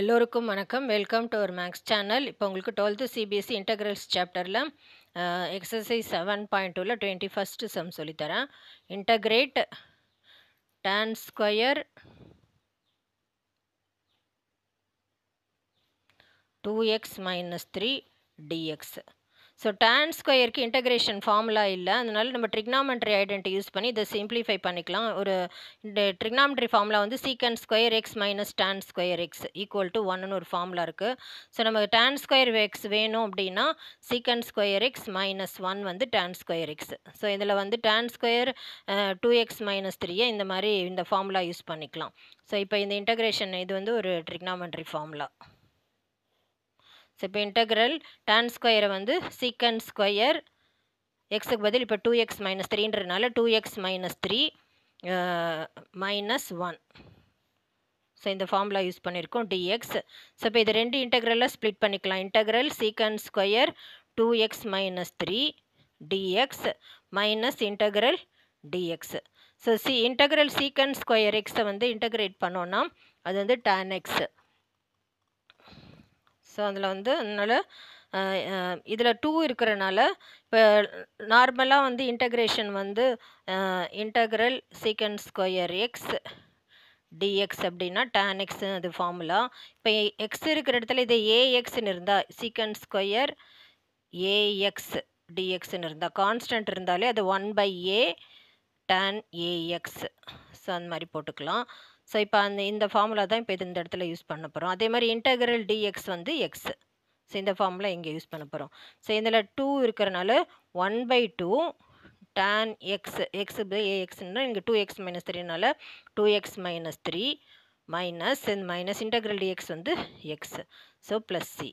எல்லோருக்கும் வணக்கம். Welcome to our maths channel. இப்போ உங்களுக்கு 12th சிபிஎஸ்சி இன்டகிரல்ஸ் சாப்டரில் எக்ஸசைஸ் 7.2ல 21st சம் சொல்லித்தரேன். Integrate tan square 2x minus 3 dx. So tan ஸ்கொயருக்கு இன்டகிரேஷன் ஃபார்முலா இல்லை, அதனால நம்ம ட்ரிக்னாமெட்ரி ஐடென்டி யூஸ் பண்ணி இதை சிம்பிளிஃபை பண்ணிக்கலாம். ஒரு ட்ரிக்னாமெட்ரி ஃபார்முலா வந்து secant square x minus tan square x equal to 1ன்னு ஒரு ஃபார்முலா இருக்குது. ஸோ நம்ம tan ஸ்கொயர் எக்ஸ் வேணும் அப்படின்னா சீக்கண்ட் ஸ்கொயர் எக்ஸ் மைனஸ் 1 வந்து tan ஸ்கொயர் எக்ஸ். ஸோ இதில் வந்து tan ஸ்கொயர் 2x மைனஸ் 3 இந்த மாதிரி இந்த ஃபார்முலா யூஸ் பண்ணிக்கலாம். ஸோ இப்போ இந்த இன்டகிரேஷன் இது வந்து ஒரு ட்ரிக்னாமெட்ரி ஃபார்முலா. ஸோ இப்போ இன்டகிரல் tan ஸ்கொயரை வந்து சீக்கண்ட் ஸ்கொயர் எக்ஸுக்கு பதில் இப்போ 2x மைனஸ் 3ன்றதுனால 2x மைனஸ் 3 மைனஸ் 1. ஸோ இந்த ஃபார்முலா யூஸ் பண்ணியிருக்கோம் dx. ஸோ இப்போ இது ரெண்டு இன்டகிரலாக ஸ்ப்ளிட் பண்ணிக்கலாம். Integral secant square 2x minus 3 dx minus integral dx. So integral secant square எக்ஸை வந்து இன்டகிரேட் பண்ணோன்னா அது வந்து tan x. ஸோ அதில் வந்து அதனால் இதில் 2 இருக்கிறனால இப்போ நார்மலாக வந்து இன்டகிரேஷன் வந்து integral secant square x dx அப்படின்னா tan x அது ஃபார்முலா. இப்போ எக்ஸ் இருக்கிற இடத்துல இது ஏஎக்ஸ்ன்னு இருந்தால் சீக்கண்ட் ஸ்கொயர் ஏஎக்ஸ் டிஎக்ஸ்ன்னு இருந்தால் கான்ஸ்டன்ட் இருந்தாலே அது 1/a tan ஏஎக்ஸ். ஸோ அந்த மாதிரி போட்டுக்கலாம். ஸோ இப்போ இந்த ஃபார்முலா தான் இப்போ இந்த இடத்துல யூஸ் பண்ண போகிறோம். அதே மாதிரி இன்டகிரல் டிஎக்ஸ் வந்து எக்ஸ். ஸோ இந்த ஃபார்முலா இங்கே யூஸ் பண்ண போகிறோம். ஸோ இதில் 2 இருக்கிறனால 1/2 tan எக்ஸ் எக்ஸ் ஏஎக்ஸ்ன்னா இங்கே 2x மைனஸ் 3னால 2x மைனஸ் 3 மைனஸ் இந்த மைனஸ் இன்டகிரல் டிஎக்ஸ் வந்து x. So plus C.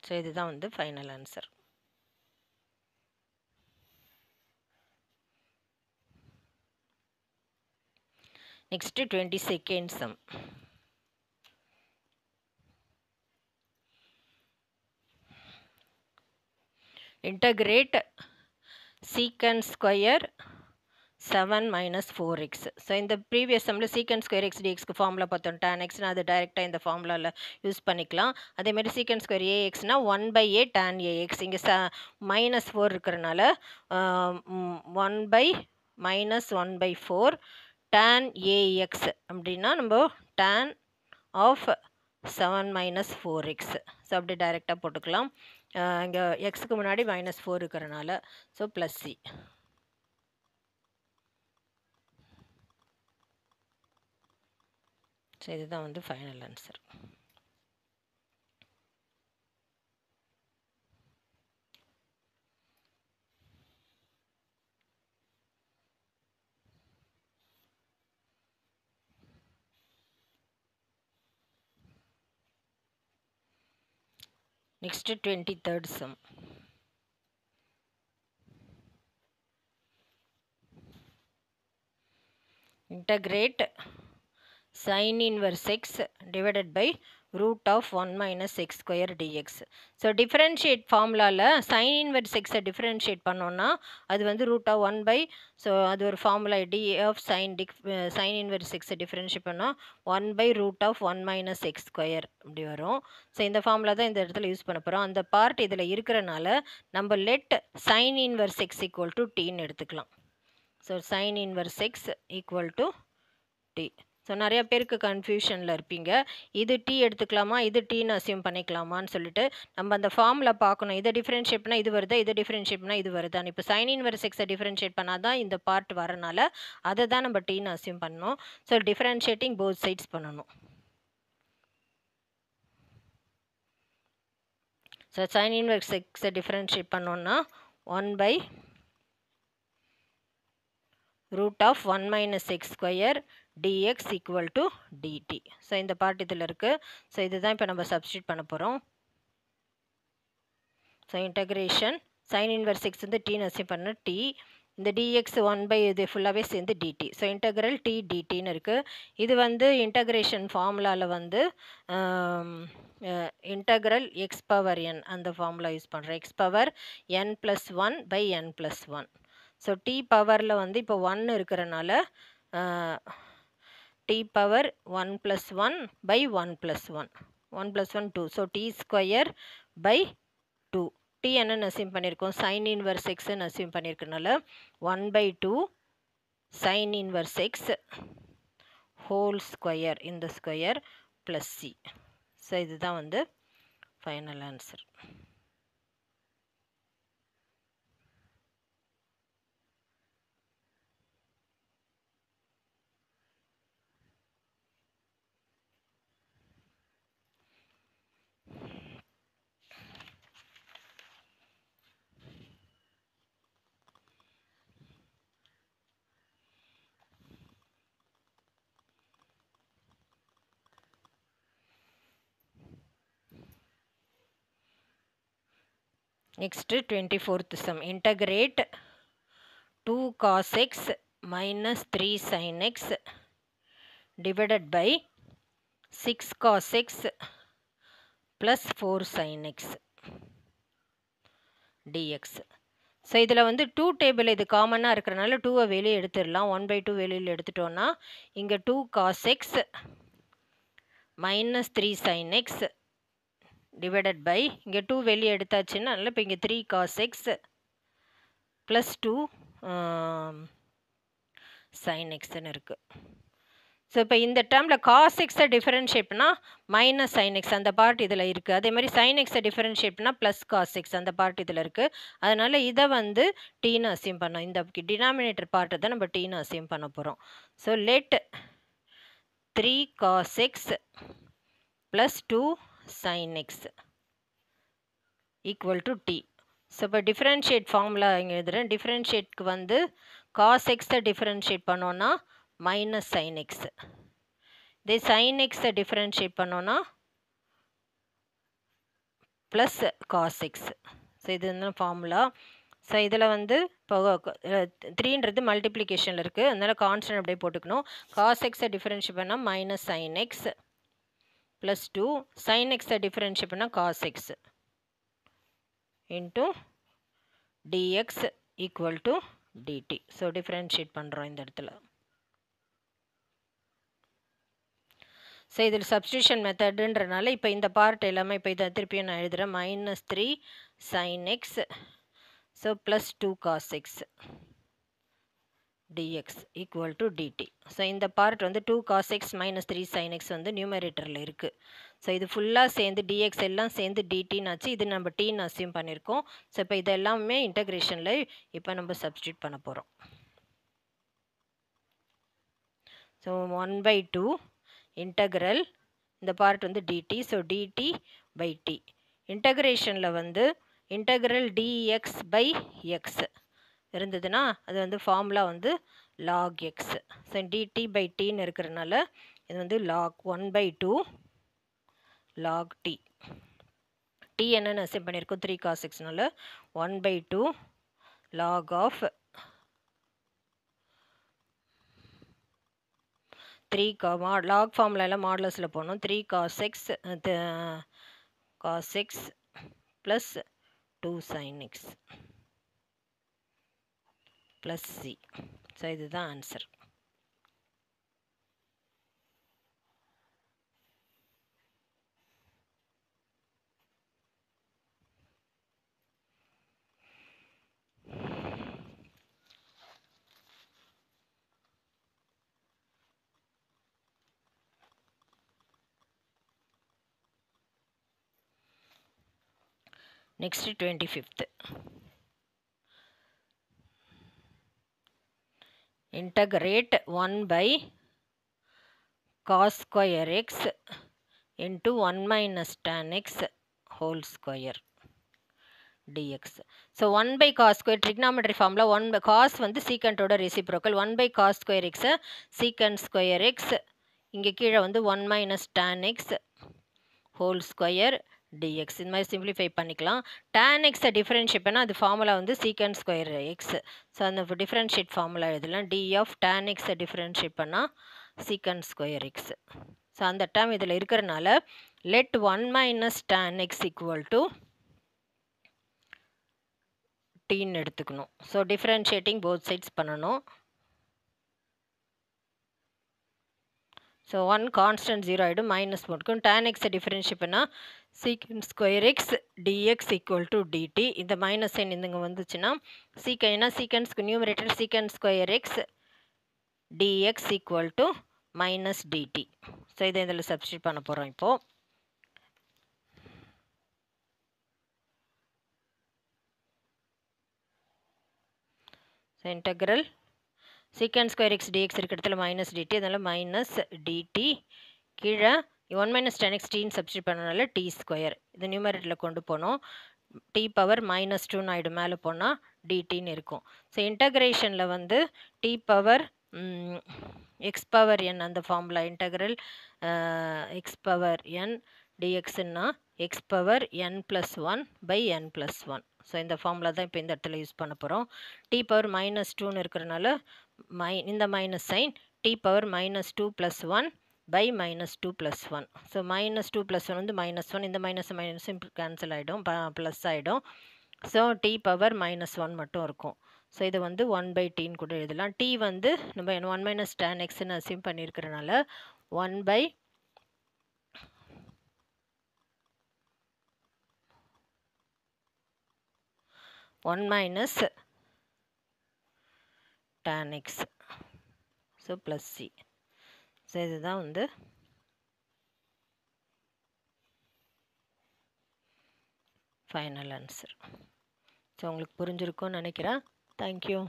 So இதுதான் வந்து final answer. Next 22nd sum. Integrate secant square 7 minus 4x. So இந்த ப்ரீவியஸ் சம்மில் சீக்கண்ட் ஸ்கொயர் எக்ஸ் டிஎக்ஸ்க்கு ஃபார்முலா பார்த்தோம். tan எக்ஸ்னால் அது டைரெக்டாக இந்த ஃபார்முலாவில் யூஸ் பண்ணிக்கலாம். அதேமாதிரி சீக்கண்ட் ஸ்கொயர் ஏஎக்ஸ்னால் 1/a tan ஏஎக்ஸ். இங்கே மைனஸ் 4 இருக்கிறனால 1/-1/4 tan ax அப்படின்னா நம்ம tan of 7 minus 4x. So அப்படி டைரெக்டாக போட்டுக்கலாம். இங்கே எக்ஸுக்கு முன்னாடி -4 இருக்கிறனால ஸோ ப்ளஸ் சி. ஸோ இதுதான் வந்து final answer. Next 23rd sum. Integrate sin inverse x divided by root of 1 minus x square dx. So differentiate ஃபார்முலாவில் sin inverse x டிஃப்ரென்ஷியேட் பண்ணோன்னா அது வந்து root of 1 by ஸோ அது ஒரு formula d of sin inverse x differentiate பண்ணால் 1 root of 1 minus x square அப்படி வரும். So இந்த ஃபார்முலா தான் இந்த இடத்துல யூஸ் பண்ண போகிறோம். அந்த பார்ட் இதில் இருக்கிறனால நம்ம let sin inverse x equal to tன்னு எடுத்துக்கலாம். So sin inverse x equal to t. So நிறையா பேருக்கு கன்ஃபியூஷனில் இருப்பீங்க, இது டி எடுத்துக்கலாமா இது டீன்னு அசியூம் பண்ணிக்கலாமான்னு சொல்லிட்டு நம்ம அந்த ஃபார்முலா பார்க்கணும். இதை டிஃப்ரென்ஷியேட் பண்ணால் இது வருதா, இதை டிஃப்ரென்ஷியேட் பண்ணால் இது வருதான்னு. இப்போ sin inverse x டிஃப்ரென்ஷியேட் பண்ணால் தான் இந்த பார்ட் வரனால அதை தான் நம்ம டீன்னு அசியூம் பண்ணணும். ஸோ டிஃப்ரென்ஷியேட்டிங் போத் சைட்ஸ் பண்ணணும். So sin inverse x differentiate பண்ணோன்னா 1/root of 1 minus x square dx equal to dt. So இந்த பார்ட் இதில் இருக்குது. ஸோ இதுதான் இப்போ நம்ம சப்ஸ்டியூட் பண்ண போகிறோம். So integration sin inverse x வந்து டீன்னு அசியூம் பண்ண t, இந்த dx 1 இது ஃபுல்லாகவே சேர்ந்து dt. ஸோ இன்டகிரல் t dtன்னு இருக்குது. இது வந்து இன்டகிரேஷன் ஃபார்முலாவில் வந்து இன்டகிரல் x பவர் n அந்த ஃபார்முலா யூஸ் பண்ணுறோம். x power n+1/n+1. So t பவரில் வந்து இப்போ 1 இருக்கிறனால t power 1 plus 1 by 1 plus 1. 1 plus 1 2. So t square by 2. t என்னன்னு assume பண்ணியிருக்கோம் sin inverse x ன்னு assume பண்ணியிருக்கனால 1 by 2 sin inverse x whole square in the square plus c. So இதுதான் வந்து final answer. Next 24th sum. Integrate 2 cos x minus 3 sin x divided by 6 cos x plus 4 sin x dx. So இதில் வந்து 2 table இது காமனாக இருக்கிறனால 2வை வெளியே எடுத்துடலாம். 1 by 2 வெளியில் எடுத்துட்டோன்னா இங்கே 2 cos x minus 3 sin x divided by இங்கே 2 வெளியே எடுத்தாச்சுன்னா அதனால் இப்போ இங்கே 3 cos x plus 2 sin xன்னு இருக்குது. ஸோ இப்போ இந்த டேர்மில் காஸ் எக்ஸை டிஃபரன்ஷியேட் பண்ணால் மைனஸ் சைன் எக்ஸ் அந்த பார்ட் இதில் இருக்குது. அதே மாதிரி சைன் எக்ஸை டிஃபரன்ஷியேட் பண்ணால் ப்ளஸ் காஸ் எக்ஸ் அந்த பார்ட் இதில் இருக்குது. அதனால் இதை வந்து டீன்னு அசியூம் பண்ணோம். இந்த டினாமினேட்டர் பார்ட்டை தான் நம்ம டீன்னு அசியூம் பண்ண போகிறோம். So let 3 cos x plus 2 sin x equal to t. So இப்போ டிஃப்ரென்ஷியேட் ஃபார்முலா இங்கே எழுதுகிறேன். டிஃப்ரென்ஷியேட்க்கு வந்து காஸ் எக்ஸை டிஃப்ரென்ஷியேட் பண்ணோன்னா மைனஸ் சைன் எக்ஸ். இதே சைன் எக்ஸை டிஃப்ரென்ஷியேட் பண்ணோன்னா ப்ளஸ் காஸ் எக்ஸ். ஸோ இது வந்து ஃபார்முலா. ஸோ இதில் வந்து இப்போ 3ன்றது மல்டிப்ளிகேஷனில் இருக்குது, அதனால் கான்ஸ்டன்ட் அப்படியே போட்டுக்கணும். காஸ் எக்ஸை டிஃப்ரென்ஷியேட் பண்ணால் minus sine x plus 2 sine எக்ஸை டிஃப்ரென்ஷியேட் பண்ணால் cos x into dx equal to dt. So differentiate பண்ணுறோம் இந்த இடத்துல. ஸோ இதில் சப்ஸ்டியூஷன் மெத்தடுன்றனால இப்போ இந்த பார்ட் எல்லாமே இப்போ இதை திருப்பியும் நான் எழுதுகிறேன். Minus 3 sin x so plus 2 cos x dx equal to dt. So இந்த பார்ட் வந்து 2 cos x minus 3 sin x வந்து நியூமரேட்டரில் இருக்குது. ஸோ இது ஃபுல்லாக சேர்ந்து dx எல்லாம் சேர்ந்து டிடின்னு ஆச்சு. இது நம்ம டீன்னு அசியூம் பண்ணியிருக்கோம். ஸோ இப்போ இது எல்லாமே இன்டகிரேஷனில் இப்போ நம்ம சப்ஸ்டியூட் பண்ண போகிறோம். ஸோ 1 by 2 இன்டகிரல் இந்த பார்ட் வந்து dt. So dt by t. இன்டகிரேஷனில் வந்து இன்டகிரல் dx by x இருந்ததுன்னா அது வந்து ஃபார்முலா வந்து log x. So dt by tன்னு இருக்கிறனால இது வந்து log 1 by 2 log t. t என்னென்னு அசியூம் பண்ணியிருக்கோம் 3 cos xனால 1 by 2 log of 3 log ஃபார்முலாவில் மாடுலஸில் போகணும். 3 cos x cos x plus 2 sin x plus c. So இதுதான் answer. Next 25th. Integrate 1 by cos square x into 1 minus tan x whole square dx. So 1 by cos square trigonometry formula 1 by cos வந்து secant ஓட reciprocal. 1 by cos square x secant square x இங்கே கீழே வந்து 1 minus tan x whole square dx. இந்த மாதிரி simplify பண்ணிக்கலாம். tan x differentiate பண்ணால் அது ஃபார்முலா வந்து சீக்கண்ட் ஸ்கொயர் எக்ஸ். ஸோ அந்த டிஃபரன்ஷியேட் ஃபார்முலா எழுதலாம். D of tan x differentiate பண்ணால் சீக்கண்ட் ஸ்கொயர் எக்ஸ். ஸோ அந்த டேர்ம் இதில் இருக்கிறனால let 1 minus tan x equal to டீன்னு எடுத்துக்கணும். ஸோ டிஃபரன்ஷியேட்டிங் போத் சைட்ஸ் பண்ணணும். ஸோ 1 கான்ஸ்டன்ட் 0 ஆகிடும், மைனஸ் போட்டுக்கும். tan x டிஃபரன்ஷியேட் பண்ணால் secant square x dx equal to dt. இந்த மைனஸ் சைன் இங்கே வந்துச்சுன்னா ஏன்னா சீக்கன்ஸ்க்கு numerator secant square x dx equal to minus dt. So இதை இதில் சப்ஸ்டியூட் பண்ண போகிறோம் இப்போது. So integral secant square x dx இருக்கிற இடத்துல மைனஸ் டிடி, அதனால் மைனஸ் டிடி. கீழே 1 மைனஸ் tan x டீன்னு சப்ஸ்டியூட் பண்ணனால டி ஸ்கொயர். இது நியூமரேட்டரில் கொண்டு போனோம், டி பவர் மைனஸ் 2 ஆகிடும், மேலே போனால் டிடின்னு இருக்கும். ஸோ இன்டகிரேஷனில் வந்து t power x power n அந்த formula integral x power n டிஎக்ஸ்ன்னா x power n plus 1 by n plus 1. So இந்த ஃபார்முலா தான் இப்போ இந்த இடத்துல யூஸ் பண்ண போகிறோம். டி பவர் மைனஸ் 2ன்னு இருக்கிறனால இந்த minus sign t power minus 2 plus 1 by minus 2 plus 1. So minus 2 plus 1 வந்து மைனஸ் 1, இந்த மைனஸ் மைனஸ் கேன்சல் ஆகிடும், ப்ளஸ் ஆகிடும். ஸோ டி பவர் மைனஸ் 1 மட்டும் இருக்கும். ஸோ இது வந்து 1 பை டின்னு கூட எழுதலாம். டி வந்து நம்ம 1 மைனஸ் tan எக்ஸ்ன்னு அசியூம் பண்ணியிருக்கிறனால 1 by 1 minus tan x, so plus C. So இதுதான் வந்து ஃபைனல் ஆன்சர். ஸோ உங்களுக்கு புரிஞ்சிருக்கும்னு நினைக்கிறேன். தேங்க்யூ.